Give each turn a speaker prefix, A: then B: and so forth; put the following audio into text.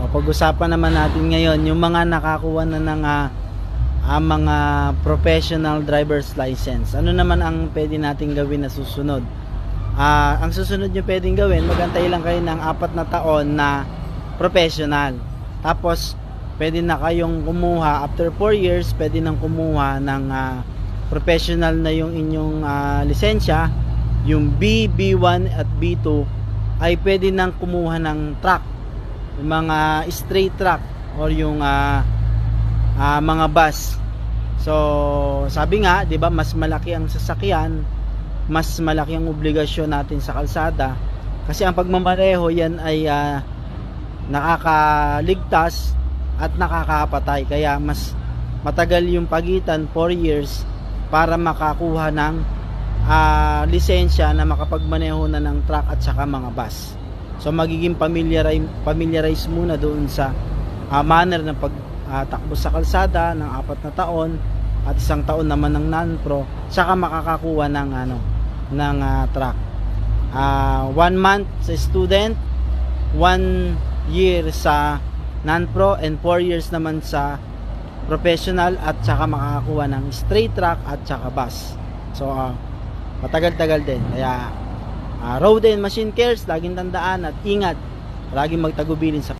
A: O, pag-usapan naman natin ngayon yung mga nakakuha na ng mga professional driver's license. Ano naman ang pwede natin gawin na susunod? Ang susunod nyo pwedeng gawin, magantay lang kayo ng 4 na taon na professional. Tapos pwede na kayong kumuha after 4 years, pwede nang kumuha ng professional na yung inyong lisensya. Yung B, B1 at B2 ay pwede nang kumuha ng truck, yung mga straight truck or yung mga bus. So sabi nga, 'di ba, mas malaki ang sasakyan, mas malaki ang obligasyon natin sa kalsada, kasi ang pagmamaneho yan ay nakakaligtas at nakakapatay, kaya mas matagal yung pagitan, 4 years, para makakuha ng lisensya na makapagmaneho na ng truck at saka mga bus. So magiging familiarize muna doon sa manner ng pagtakbo sa kalsada ng 4 na taon at 1 taon naman ng non-pro, saka makakakuha ng ng truck. 1 month sa student, 1 year sa non-pro, and 4 years naman sa professional, at saka makakakuha ng straight truck at saka bus. So matagal-tagal din. Kaya road and machine cares, laging tandaan at ingat, laging magtagubilin sa